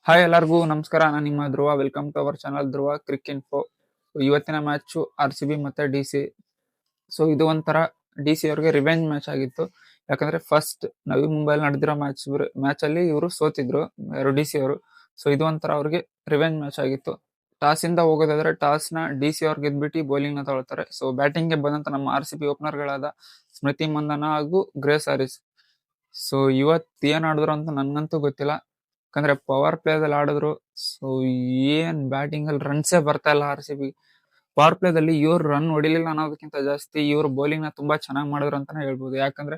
Hi ಎಲ್ಲರಿಗೂ ನಮಸ್ಕಾರ. ನಾನು ನಿಮ್ಮ Dhruva. Welcome to our channel Dhruva cric info. ಇವತ್ತಿನ ಮ್ಯಾಚು RCB ಮತ್ತೆ DC. ಸೊ ಇದು ಒಂಥರ DC ಅವ್ರಿಗೆ ರಿವೆಂಜ್ ಮ್ಯಾಚ್ ಆಗಿತ್ತು. ಯಾಕಂದ್ರೆ ಫಸ್ಟ್ ನವಿ ಮುಂಬೈಲ್ ನಡೆದಿರೋ ಮ್ಯಾಚ್ ಅಲ್ಲಿ ಇವರು ಸೋತಿದ್ರು, ಯಾರು DC ಅವರು. ಸೊ ಇದು ಒಂಥರ ಅವ್ರಿಗೆ ರಿವೆಂಜ್ ಮ್ಯಾಚ್ ಆಗಿತ್ತು. ಟಾಸ್ ಇಂದ ಹೋಗೋದಾದ್ರೆ ಟಾಸ್ ನ DC ಅವ್ರು ಗೆದ್ಬಿಟ್ಟು ಬೌಲಿಂಗ್ ನ ತಗೊಳ್ತಾರೆ. ಸೊ ಬ್ಯಾಟಿಂಗ್ ಗೆ ಬಂದಂತ ನಮ್ಮ RCB ಓಪನರ್ ಗಳಾದ ಸ್ಮೃತಿ ಮಂದನ ಹಾಗೂ ಗ್ರೇಸ್ ಹ್ಯಾರಿಸ್. ಸೊ ಇವತ್ತು ಏನ್ ಆಡಿದ್ರು ಅಂತ ನನ್ಗಂತೂ ಗೊತ್ತಿಲ್ಲ. ಯಾಕಂದ್ರೆ ಪವರ್ ಪ್ಲೇದಲ್ಲಿ ಆಡಿದ್ರು. ಸೊ ಏನ್ ಬ್ಯಾಟಿಂಗ್ ಅಲ್ಲಿ ರನ್ಸೇ ಬರ್ತಾ ಇಲ್ಲ RCB. ಪವರ್ ಪ್ಲೇದಲ್ಲಿ ಇವ್ರು ರನ್ ಹೊಡಿಲಿಲ್ಲ ಅನ್ನೋದಕ್ಕಿಂತ ಜಾಸ್ತಿ ಇವ್ರು ಬೌಲಿಂಗ್ ನ ತುಂಬಾ ಚೆನ್ನಾಗಿ ಮಾಡಿದ್ರು ಅಂತಾನೆ ಹೇಳ್ಬೋದು. ಯಾಕಂದ್ರೆ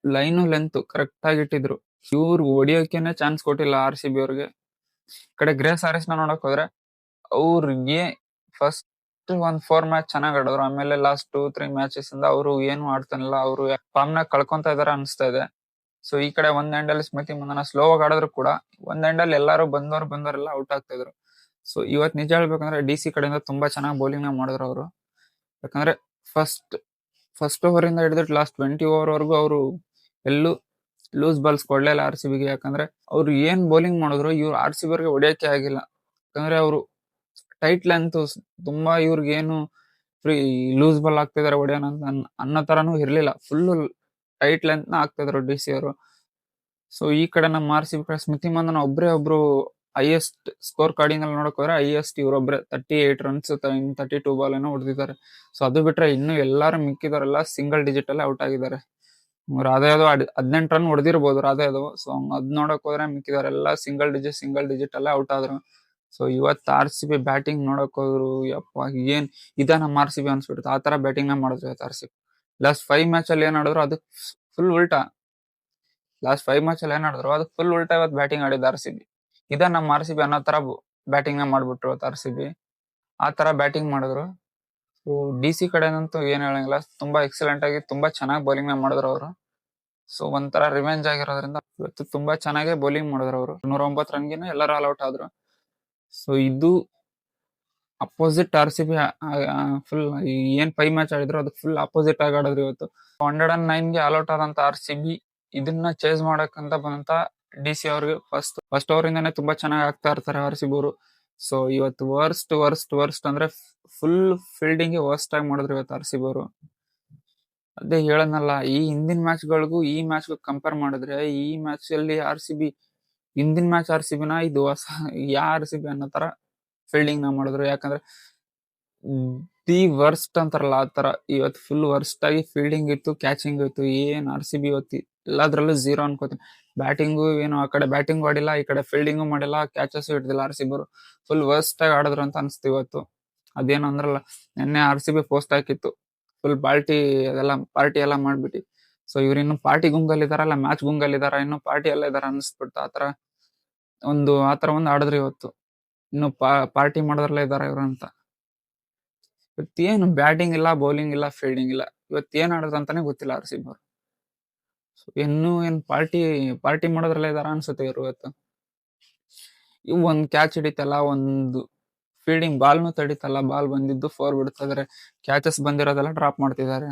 ಲೈನು ಲೆಂತ್ ಕರೆಕ್ಟ್ ಆಗಿ ಇಟ್ಟಿದ್ರು. ಇವ್ರು ಹೊಡಿಯೋಕೆನೆ ಚಾನ್ಸ್ ಕೊಟ್ಟಿಲ್ಲ RCB ಅವ್ರಿಗೆ. ಈ ಕಡೆ ಗ್ರೇಸ್ ಹ್ಯಾರಿಸ್ ನ ನೋಡಕ್ ಹೋದ್ರೆ ಅವ್ರಿಗೆ ಫಸ್ಟ್ ಒಂದ್ 4 ಮ್ಯಾಚ್ ಚೆನ್ನಾಗ್ ಆಡಿದ್ರು. ಆಮೇಲೆ ಲಾಸ್ಟ್ 2-3 ಮ್ಯಾಚಸ್ ಇಂದ ಅವರು ಏನು ಆಡ್ತಾನಿಲ್ಲ. ಅವರು ಫಾರ್ಮ್ ನ ಕಳ್ಕೊಂತ ಇದಾರೆ ಅನ್ಸ್ತಾ ಇದೆ. ಸೊ ಈ ಕಡೆ ಒಂದ್ ಎಂಡ್ ಅಲ್ಲಿ ಸ್ಮೃತಿ ಮಂದನ ಸ್ಲೋ ಆಗಿ ಆಡಿದ್ರು ಕೂಡ ಒಂದ್ ಎಂಡ್ ಅಲ್ಲಿ ಎಲ್ಲಾರು ಬಂದವರೆಲ್ಲ ಔಟ್ ಆಗ್ತಾ ಇದ್ರು. ಸೊ ಇವತ್ ನಿಜ ಹೇಳ್ಬೇಕಂದ್ರೆ DC ಕಡೆಯಿಂದ ತುಂಬಾ ಚೆನ್ನಾಗಿ ಬೌಲಿಂಗ್ ನ ಮಾಡಿದ್ರು ಅವರು. ಯಾಕಂದ್ರೆ ಫಸ್ಟ್ ಓವರ್ ಇಂದ ಹಿಡಿದು ಲಾಸ್ಟ್ 20 ಓವರ್ ವರೆಗೂ ಅವರು ಎಲ್ಲೂ ಲೂಸ್ ಬಾಲ್ಸ್ ಕೊಡ್ಲಿಲ್ಲ RCB ಗೆ. ಯಾಕಂದ್ರೆ ಅವ್ರು ಏನ್ ಬೌಲಿಂಗ್ ಮಾಡಿದ್ರು ಇವ್ರು RCB ಅವ್ರಿಗೆ ಹೊಡಿಯಕ್ಕೆ ಆಗಿಲ್ಲ. ಯಾಕಂದ್ರೆ ಅವರು ಟೈಟ್ ಲೆಂತ್ ತುಂಬಾ ಇವ್ರಿಗೆ ಏನು ಫ್ರೀ ಲೂಸ್ ಬಾಲ್ ಆಗ್ತಿದಾರೆ ಹೊಡಿಯೋಣ ಅಂತ ಅನ್ನೋ ತರಾನು ಇರ್ಲಿಲ್ಲ. ಫುಲ್ ಟೈಟ್ ಲೆಂತ್ ನ ಆಗ್ತಿದ್ರು DC ಅವರು. ಸೊ ಈ ಕಡೆ ನಮ್ಮ RCB ಕಡೆ ಸ್ಮೃತಿ ಮಂದನ ಒಬ್ರು ಹೈಯೆಸ್ಟ್ ಸ್ಕೋರ್ ಕಾರ್ಡಿಂಗ್ ಅಲ್ಲಿ ನೋಡಕ್ ಹೋದ್ರೆ ಹೈಯೆಸ್ಟ್ ಇವ್ರೊಬ್ರೆ 38 ರನ್ಸ್ 32 ಬಾಲ್ ಏನೋ ಹೊಡೆದಿದ್ದಾರೆ. ಸೊ ಅದು ಬಿಟ್ರೆ ಇನ್ನು ಎಲ್ಲಾರು ಮಿಕ್ಕಿದವರೆಲ್ಲ ಸಿಂಗಲ್ ಡಿಜಿಟ್ ಅಲ್ಲಿ ಔಟ್ ಆಗಿದ್ದಾರೆ. ರಾಧೆಯಾದವ್ 18 ರನ್ ಹೊಡೆದಿರ್ಬೋದು ರಾಧೆಯಾದವ್. ಸೊ ಅದ್ ನೋಡಕ್ ಹೋದ್ರೆ ಮಿಕ್ಕಿದವರೆಲ್ಲ ಸಿಂಗಲ್ ಡಿಜಿಟ್ ಅಲ್ಲೇ ಔಟ್ ಆದ್ರು. ಸೊ ಇವತ್ತು RCB ಬ್ಯಾಟಿಂಗ್ ನೋಡಕ್ ಹೋದ್ರು, ಯಪ್ಪ ಏನ್ ಇದ ನಮ್ಮ RCB ಅನ್ಸ್ಬಿಡುತ್ತೆ. ಆ ತರ ಬ್ಯಾಟಿಂಗ್ ನ ಮಾಡಿದ್ರು ಇವತ್ತು RCB. ಲಾಸ್ಟ್ 5 ಮ್ಯಾಚ್ ಅಲ್ಲಿ ಏನ್ ಆಡಿದ್ರು ಅದಕ್ಕೆ ಫುಲ್ ಉಲ್ಟಾ. ಅದಕ್ಕೆ ಫುಲ್ ಉಲ್ಟಾ ಇವತ್ತು ಬ್ಯಾಟಿಂಗ್ ಆಡಿದ RCB. ಇದ ನಮ್ಮ RCB ಅನ್ನೋ ತರ ಬ್ಯಾಟಿಂಗ್ ನ ಮಾಡ್ಬಿಟ್ರು ಇವತ್ತು RCB. ಆ ತರ ಬ್ಯಾಟಿಂಗ್ ಮಾಡಿದ್ರು. ಸೊ DC ಕಡೆನಂತೂ ಏನ್ ಹೇಳಂಗಿಲ್ಲ, ತುಂಬಾ ಎಕ್ಸಲೆಂಟ್ ಆಗಿ ತುಂಬಾ ಚೆನ್ನಾಗಿ ಬೌಲಿಂಗ್ ನ ಮಾಡಿದ್ರು ಅವರು. ಸೊ ಒಂಥರ ರಿವೆಂಜ್ ಆಗಿರೋದ್ರಿಂದ ಇವತ್ತು ತುಂಬಾ ಚೆನ್ನಾಗಿ ಬೌಲಿಂಗ್ ಮಾಡಿದ್ರು ಅವರು. 109 ರನ್ಗೆನೆ ಎಲ್ಲರೂ ಆಲ್ ಔಟ್ ಆದ್ರು. ಸೊ ಇದು ಅಪೋಸಿಟ್ RCB ಫುಲ್ ಏನ್ 5 ಮ್ಯಾಚ್ ಆಡಿದ್ರು ಅದಕ್ಕೆ ಫುಲ್ ಅಪೋಸಿಟ್ ಆಗಿ ಆಡಿದ್ರು ಇವತ್ತು. 109 ಗೆ ಆಲ್ ಔಟ್ ಆದಂತ RCB ಇದನ್ನ ಚೇಸ್ ಮಾಡಕ್ಕಂತ ಬಂದಂತ DC ಅವ್ರಿಗೆ ಫಸ್ಟ್ ಓವರ್ ಇಂದಾನೆ ತುಂಬಾ ಚೆನ್ನಾಗಿ ಆಗ್ತಾ ಇರ್ತಾರೆ RCB ಅವರು. ಸೊ ಇವತ್ತು ವರ್ಸ್ಟ್ ಅಂದ್ರೆ ಫುಲ್ ಫೀಲ್ಡಿಂಗ್ ವರ್ಸ್ಟ್ ಆಗಿ ಮಾಡಿದ್ರು ಇವತ್ತು RCB ಅವರು. ಅದೇ ಹೇಳದ್ನಲ್ಲ, ಈ ಹಿಂದಿನ ಮ್ಯಾಚ್ ಗಳಿಗೂ ಈ ಮ್ಯಾಚ್ ಕಂಪೇರ್ ಮಾಡಿದ್ರೆ ಈ ಮ್ಯಾಚ್ ಅಲ್ಲಿ RCB ಹಿಂದಿನ ಮ್ಯಾಚ್ RCB ನ ಇದು ಹೊಸ RCB ಅನ್ನೋ ತರ ಫೀಲ್ಡಿಂಗ್ ನ ಮಾಡಿದ್ರು. ಯಾಕಂದ್ರೆ ದಿ ವರ್ಸ್ಟ್ ಅಂತಾರಲ್ಲ ಆ ತರ ಇವತ್ತು ಫುಲ್ ವರ್ಸ್ಟ್ ಆಗಿ ಫೀಲ್ಡಿಂಗ್ ಇತ್ತು, ಕ್ಯಾಚಿಂಗ್ ಇತ್ತು. ಏನ್ RCB ಇವತ್ತು ಎಲ್ಲದ್ರಲ್ಲೂ 0 ಅನ್ಕೋತೀನಿ. ಬ್ಯಾಟಿಂಗು ಏನು ಆ ಕಡೆ ಬ್ಯಾಟಿಂಗ್ ಆಡಿಲ್ಲ, ಈ ಕಡೆ ಫೀಲ್ಡಿಂಗು ಮಾಡಿಲ್ಲ, ಕ್ಯಾಚಸ್ ಹಿಡ್ದಿಲ್ಲ RCB ಅವರು. ಫುಲ್ ವರ್ಸ್ಟ್ ಆಗಿ ಆಡಿದ್ರು ಅಂತ ಅನ್ಸ್ತು ಇವತ್ತು. ಅದೇನು ಅಂದ್ರಲ್ಲ, ನಿನ್ನೆ RCB ಪೋಸ್ಟ್ ಹಾಕಿತ್ತು ಫುಲ್ ಪಾರ್ಟಿ ಎಲ್ಲ ಮಾಡ್ಬಿಟ್ಟು. ಸೊ ಇವ್ರು ಇನ್ನು ಪಾರ್ಟಿ ಗುಂಗಲ್ಲಿದಾರಲ್ಲ, ಮ್ಯಾಚ್ ಗುಂಗಲ್ಲಿದಾರ, ಇನ್ನು ಪಾರ್ಟಿ ಎಲ್ಲ ಇದಾರ ಅನ್ಸ್ಬಿಡ್ತು. ಆತರ ಒಂದು ಆಡಿದ್ರು ಇವತ್ತು. ಇನ್ನು ಪಾರ್ಟಿ ಮಾಡೋದ್ರಲ್ಲ ಇದಾರ ಇವ್ರು ಅಂತ. ಇವತ್ತೇನು ಬ್ಯಾಟಿಂಗ್ ಇಲ್ಲ, ಬೌಲಿಂಗ್ ಇಲ್ಲ, ಫೀಲ್ಡಿಂಗ್ ಇಲ್ಲ. ಇವತ್ತೇನ್ ಆಡಿದ್ರು ಅಂತಾನೆ ಗೊತ್ತಿಲ್ಲ RCB ಅವರು. ಸೊ ಏನ್ ಪಾರ್ಟಿ ಮಾಡೋದ್ರಲ್ಲ ಇದಾರ ಅನ್ಸುತ್ತೆ ಇವ್ರು ಇವತ್ತು. ಇವ್ ಒಂದ್ ಕ್ಯಾಚ್ ಹಿಡಿತಲ್ಲ, ಒಂದು ಫೀಲ್ಡಿಂಗ್ ಬಾಲ್ನು ತಡಿತಲ್ಲ, ಬಾಲ್ ಬಂದಿದ್ದು 4 ಬಿಡ್ತಾ ಇದಾರೆ, ಕ್ಯಾಚಸ್ ಬಂದಿರೋದೆಲ್ಲ ಡ್ರಾಪ್ ಮಾಡ್ತಿದ್ದಾರೆ.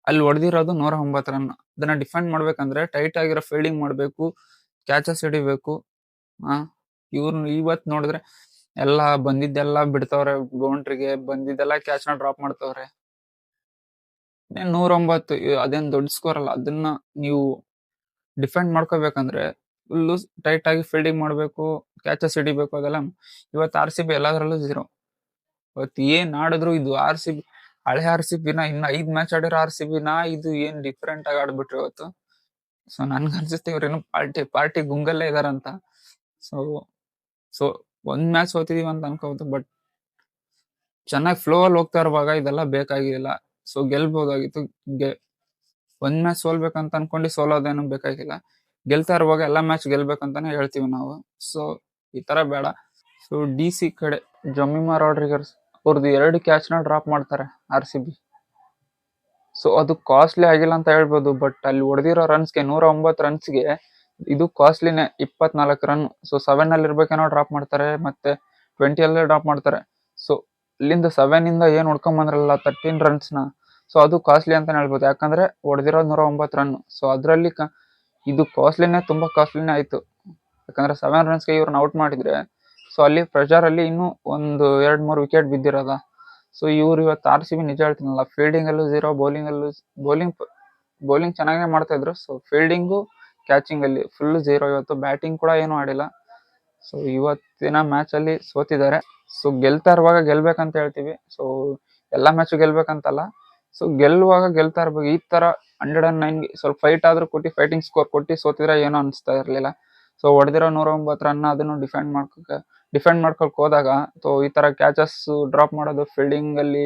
ಅಲ್ಲಿ ಹೊಡೆದಿರೋದು 109 ರನ್. ಅದನ್ನ ಡಿಫೆಂಡ್ ಮಾಡ್ಬೇಕಂದ್ರೆ ಟೈಟ್ ಆಗಿರೋ ಫೀಲ್ಡಿಂಗ್ ಮಾಡ್ಬೇಕು, ಕ್ಯಾಚಸ್ ಹಿಡಿಬೇಕು. ಇವ್ರು ಇವತ್ ನೋಡಿದ್ರೆ ಎಲ್ಲ ಬಂದಿದ್ದೆಲ್ಲ ಬಿಡ್ತವ್ರೆ, ಬೌಂಡ್ರಿಗೆ ಬಂದಿದ್ದೆಲ್ಲ ಕ್ಯಾಚ್ ನ ಡ್ರಾಪ್ ಮಾಡ್ತವ್ರೆ. 109 ಅದೇನ್ ದೊಡ್ಡ ಸ್ಕೋರ್ ಅಲ್ಲ. ಅದನ್ನ ನೀವು ಡಿಫೆಂಡ್ ಮಾಡ್ಕೋಬೇಕಂದ್ರೆ ಫುಲ್ಲು ಟೈಟ್ ಆಗಿ ಫೀಲ್ಡಿಂಗ್ ಮಾಡ್ಬೇಕು, ಕ್ಯಾಚಸ್ ಹಿಡಿಬೇಕು. ಅದೆಲ್ಲ ಇವತ್ತು RCB ಎಲ್ಲದ್ರಲ್ಲೂ 0. ಇವತ್ತು ಏನ್ ಆಡಿದ್ರು ಇದು RCB ಹಳೆ RCB ನ ಇನ್ನು 5 ಮ್ಯಾಚ್ ಆಡಿರೋ RCB ನ ಇದು ಏನ್ ಡಿಫ್ರೆಂಟ್ ಆಗಿ ಆಡ್ಬಿಟ್ರು ಇವತ್ತು. ಸೊ ನನ್ಗನ್ಸುತ್ತೆ ಇವ್ರೇನು ಪಾರ್ಟಿ ಗುಂಗಲ್ಲೇ ಇದಾರಂತ. ಸೊ ಒಂದ್ ಮ್ಯಾಚ್ ಸೋತಿದೀವಿ ಅಂತ ಅನ್ಕೋಬಹುದು, ಬಟ್ ಚೆನ್ನಾಗಿ ಫ್ಲೋ ಅಲ್ಲಿ ಹೋಗ್ತಾ ಇರುವಾಗ ಇದೆಲ್ಲ ಬೇಕಾಗಿಲ್ಲ. ಸೊ ಗೆಲ್ಬಹುದಾಗಿತ್ತು. ಒಂದ್ ಮ್ಯಾಚ್ ಸೋಲ್ಬೇಕಂತ ಅನ್ಕೊಂಡು ಸೋಲೋದೇನು ಬೇಕಾಗಿಲ್ಲ. ಗೆಲ್ತಾ ಇರುವಾಗ ಎಲ್ಲಾ ಮ್ಯಾಚ್ ಗೆಲ್ಬೇಕಂತಾನೆ ಹೇಳ್ತೀವಿ ನಾವು. ಸೊ ಈ ತರ ಬೇಡ. ಸೊ DC ಕಡೆ ಜಮೀಮಾ ರಾಡ್ರಿಗಸ್ ಅವ್ರದ್ದು 2 ಕ್ಯಾಚ್ ನ ಡ್ರಾಪ್ ಮಾಡ್ತಾರೆ RCB. ಸೊ ಅದು ಕಾಸ್ಟ್ಲಿ ಆಗಿಲ್ಲ ಅಂತ ಹೇಳ್ಬೋದು, ಬಟ್ ಅಲ್ಲಿ ಹೊಡೆದಿರೋ ರನ್ಸ್ಗೆ 109 ರನ್ಸ್ಗೆ ಇದು ಕಾಸ್ಟ್ಲಿನೇ. 24 ರನ್. ಸೊ 7 ಅಲ್ಲಿ ಇರ್ಬೇಕೇನೋ ಡ್ರಾಪ್ ಮಾಡ್ತಾರೆ, ಮತ್ತೆ 20 ಅಲ್ಲೇ ಡ್ರಾಪ್ ಮಾಡ್ತಾರೆ. ಸೊ ಇಲ್ಲಿಂದ 7 ಇಂದ ಏನ್ ಹೊಡ್ಕೊಂಡ್ ಬಂದ್ರಲ್ಲ 13 ರನ್ಸ್ ನ, ಸೊ ಅದು ಕಾಸ್ಟ್ಲಿ ಅಂತಾನೆ ಹೇಳ್ಬೋದು. ಯಾಕಂದ್ರೆ ಹೊಡೆದಿರೋದು 109 ರನ್. ಸೊ ಅದ್ರಲ್ಲಿ ಇದು ತುಂಬಾ ಕಾಸ್ಟ್ಲಿನೇ ಆಯ್ತು. ಯಾಕಂದ್ರೆ 7 ರನ್ಸ್ಗೆ ಇವ್ರನ್ನ ಔಟ್ ಮಾಡಿದ್ರೆ ಸೊ ಅಲ್ಲಿ ಪ್ರೆಷರಲ್ಲಿ ಇನ್ನೂ ಒಂದು 2-3 ವಿಕೆಟ್ ಬಿದ್ದಿರೋದ. ಸೊ ಇವ್ರು ಇವತ್ತು ಆರ್ ಸಿ ಬಿ ನಿಜ ಹೇಳ್ತೀನಲ್ಲ, ಫೀಲ್ಡಿಂಗಲ್ಲೂ ಝೀರೋ, ಬೌಲಿಂಗ್ ಚೆನ್ನಾಗೇ ಮಾಡ್ತಾ ಇದ್ರು. ಸೊ ಫೀಲ್ಡಿಂಗು ಕ್ಯಾಚಿಂಗಲ್ಲಿ ಫುಲ್ ಝೀರೋ ಇವತ್ತು. ಬ್ಯಾಟಿಂಗ್ ಕೂಡ ಏನೂ ಆಡಿಲ್ಲ. ಸೊ ಇವತ್ತಿನ ಮ್ಯಾಚಲ್ಲಿ ಸೋತಿದ್ದಾರೆ. ಸೊ ಗೆಲ್ತಾ ಇರುವಾಗ ಗೆಲ್ಬೇಕಂತ ಹೇಳ್ತೀವಿ. ಸೊ ಎಲ್ಲ ಮ್ಯಾಚು ಗೆಲ್ಬೇಕಂತಲ್ಲ, ಸೊ ಗೆಲ್ಲುವಾಗ ಗೆಲ್ತಾ ಇರ್ಬೇಕು. ಈ ಥರ 109ಗೆ ಸ್ವಲ್ಪ ಫೈಟ್ ಆದರೂ ಕೊಟ್ಟು, ಫೈಟಿಂಗ್ ಸ್ಕೋರ್ ಕೊಟ್ಟು ಸೋತಿದ್ರೆ ಏನೋ ಅನಿಸ್ತಾ ಇರಲಿಲ್ಲ. ಸೊ ಹೊಡೆದಿರೋ 109 ರನ್ ಅದನ್ನು ಡಿಫೆಂಡ್ ಮಾಡ್ಕೊಳಕ್ಕೆ ಹೋದಾಗ ಸೊ ಈ ಥರ ಕ್ಯಾಚಸ್ ಡ್ರಾಪ್ ಮಾಡೋದು, ಫೀಲ್ಡಿಂಗಲ್ಲಿ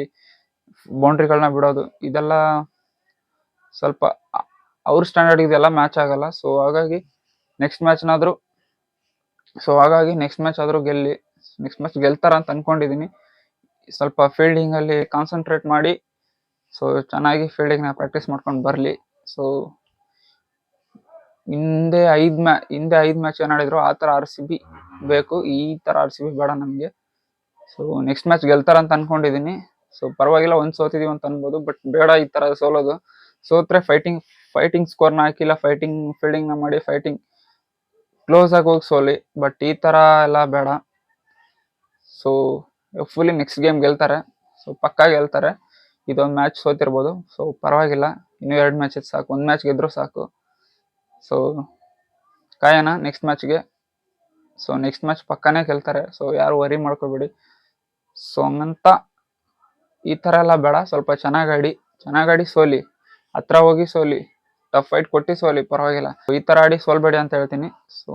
ಬೌಂಡ್ರಿಗಳನ್ನ ಬಿಡೋದು, ಇದೆಲ್ಲ ಸ್ವಲ್ಪ ಅವ್ರ ಸ್ಟ್ಯಾಂಡರ್ಡ್ ಇದೆಲ್ಲ ಮ್ಯಾಚ್ ಆಗಲ್ಲ. ಸೊ ಹಾಗಾಗಿ ನೆಕ್ಸ್ಟ್ ಮ್ಯಾಚ್ ಆದರೂ ಗೆಲ್ಲಿ. ನೆಕ್ಸ್ಟ್ ಮ್ಯಾಚ್ ಗೆಲ್ತಾರ ಅಂತ ಅನ್ಕೊಂಡಿದ್ದೀನಿ. ಸ್ವಲ್ಪ ಫೀಲ್ಡಿಂಗಲ್ಲಿ ಕಾನ್ಸಂಟ್ರೇಟ್ ಮಾಡಿ, ಸೊ ಚೆನ್ನಾಗಿ ಫೀಲ್ಡಿಂಗ್ನ ಪ್ರಾಕ್ಟೀಸ್ ಮಾಡ್ಕೊಂಡು ಬರಲಿ. ಸೊ ಹಿಂದೆ 5 ಮ್ಯಾಚ್ ಏನು ಆಡಿದ್ರು ಆ ಥರ ಆರ್ ಸಿ ಬಿ ಬೇಕು, ಈ ಥರ ಆರ್ ಸಿ ಬಿ ಬೇಡ ನಮಗೆ. ಸೊ ನೆಕ್ಸ್ಟ್ ಮ್ಯಾಚ್ ಗೆಲ್ತಾರ ಅಂತ ಅನ್ಕೊಂಡಿದ್ದೀನಿ. ಸೊ ಪರವಾಗಿಲ್ಲ, ಒಂದು ಸೋತಿದೀವಿ ಅಂತ ಅನ್ಬೋದು, ಬಟ್ ಬೇಡ ಈ ಥರ ಸೋಲೋದು. ಸೋತ್ರೆ ಫೈಟಿಂಗ್ ಸ್ಕೋರ್ನ ಹಾಕಿಲ್ಲ, ಫೀಲ್ಡಿಂಗ್ನ ಮಾಡಿ ಫೈಟಿಂಗ್ ಕ್ಲೋಸ್ ಆಗಿ ಹೋಗಿ ಸೋಲಿ, ಬಟ್ ಈ ಥರ ಎಲ್ಲ ಬೇಡ. ಸೊ ಫುಲ್ಲಿ ನೆಕ್ಸ್ಟ್ ಗೇಮ್ ಗೆಲ್ತಾರೆ, ಸೊ ಪಕ್ಕಾ ಗೆಲ್ತಾರೆ. ಇದೊಂದು ಮ್ಯಾಚ್ ಸೋತಿರ್ಬೋದು, ಸೊ ಪರವಾಗಿಲ್ಲ, ಇನ್ನೂ 2 ಮ್ಯಾಚಸ್ ಸಾಕು, 1 ಮ್ಯಾಚ್ ಗೆದ್ರೂ ಸಾಕು. ಸೊ ಕಾಯೋಣ ನೆಕ್ಸ್ಟ್ ಮ್ಯಾಚ್ಗೆ. ಸೊ ನೆಕ್ಸ್ಟ್ ಮ್ಯಾಚ್ ಪಕ್ಕನೇ ಗೆಲ್ತಾರೆ, ಸೊ ಯಾರು ವರಿ ಮಾಡ್ಕೋಬೇಡಿ. ಸೊ ಹಂಗಂತ ಈ ಥರ ಎಲ್ಲ ಬೇಡ, ಸ್ವಲ್ಪ ಚೆನ್ನಾಗಿ ಸೋಲಿ, ಹತ್ರ ಹೋಗಿ ಸೋಲಿ, ಟಫ್ ಫೈಟ್ ಕೊಟ್ಟು ಸೋಲಿ, ಪರವಾಗಿಲ್ಲ. ಈ ಥರ ಆಡಿ ಸೋಲ್ಬೇಡಿ ಅಂತ ಹೇಳ್ತೀನಿ. ಸೊ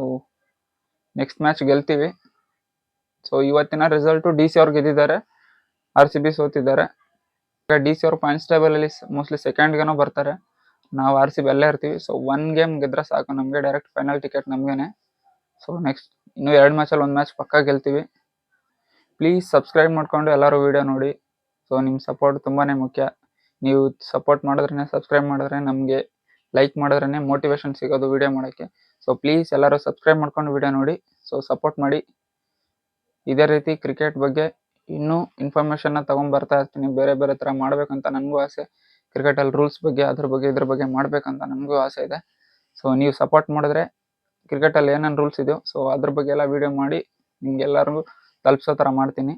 ನೆಕ್ಸ್ಟ್ ಮ್ಯಾಚ್ ಗೆಲ್ತೀವಿ. ಸೊ ಇವತ್ತಿನ ರಿಸಲ್ಟು ಡಿ ಸಿ ಅವ್ರು ಗೆದ್ದಿದ್ದಾರೆ, ಆರ್ ಸಿ ಬಿ ಸೋತಿದ್ದಾರೆ. ಈಗ ಡಿ ಸಿ ಅವ್ರು ಪಾಯಿಂಟ್ಸ್ ಟೇಬಲಲ್ಲಿ ಮೋಸ್ಟ್ಲಿ ಸೆಕೆಂಡ್ಗೇನೋ ಬರ್ತಾರೆ, ನಾವು ಆರ್ ಸಿ ಬಿ ಅಲ್ಲೇ ಇರ್ತೀವಿ. ಸೊ 1 ಗೇಮ್ ಗೆದ್ರೆ ಸಾಕು ನಮಗೆ, ಡೈರೆಕ್ಟ್ ಫೈನಲ್ ಟಿಕೆಟ್ ನಮಗೇನೆ. ಸೊ ನೆಕ್ಸ್ಟ್ ಇನ್ನೂ 2 ಮ್ಯಾಚಲ್ಲಿ 1 ಮ್ಯಾಚ್ ಪಕ್ಕ ಗೆಲ್ತೀವಿ. ಪ್ಲೀಸ್ ಸಬ್ಸ್ಕ್ರೈಬ್ ಮಾಡಿಕೊಂಡು ಎಲ್ಲರೂ ವೀಡಿಯೋ ನೋಡಿ. ಸೊ ನಿಮ್ಮ ಸಪೋರ್ಟ್ ತುಂಬಾ ಮುಖ್ಯ. ನೀವು ಸಪೋರ್ಟ್ ಮಾಡಿದ್ರೇ, ಸಬ್ಸ್ಕ್ರೈಬ್ ಮಾಡಿದ್ರೆ, ನಮಗೆ ಲೈಕ್ ಮಾಡಿದ್ರೇ ಮೋಟಿವೇಶನ್ ಸಿಗೋದು ವೀಡಿಯೋ ಮಾಡೋಕ್ಕೆ. ಸೊ ಪ್ಲೀಸ್ ಎಲ್ಲರೂ ಸಬ್ಸ್ಕ್ರೈಬ್ ಮಾಡ್ಕೊಂಡು ವೀಡಿಯೋ ನೋಡಿ, ಸೊ ಸಪೋರ್ಟ್ ಮಾಡಿ. ಇದೇ ರೀತಿ ಕ್ರಿಕೆಟ್ ಬಗ್ಗೆ ಇನ್ನೂ ಇನ್ಫಾರ್ಮೇಷನ್ನ ತೊಗೊಂಬರ್ತಾ ಇರ್ತೀನಿ. ಬೇರೆ ಥರ ಮಾಡಬೇಕಂತ ನನಗೂ ಆಸೆ. ಕ್ರಿಕೆಟಲ್ಲಿ ರೂಲ್ಸ್ ಬಗ್ಗೆ, ಇದ್ರ ಬಗ್ಗೆ ಮಾಡಬೇಕಂತ ನನಗೂ ಆಸೆ ಇದೆ. ಸೊ ನೀವು ಸಪೋರ್ಟ್ ಮಾಡಿದ್ರೆ ಕ್ರಿಕೆಟಲ್ಲಿ ಏನೇನು ರೂಲ್ಸ್ ಇದೆಯೋ ಸೊ ಅದ್ರ ಬಗ್ಗೆ ಎಲ್ಲ ವೀಡಿಯೋ ಮಾಡಿ ನಿಮ್ಗೆಲ್ಲರಿಗೂ ತಲುಪಿಸೋ ಥರ ಮಾಡ್ತೀನಿ.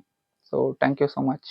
So thank you so much.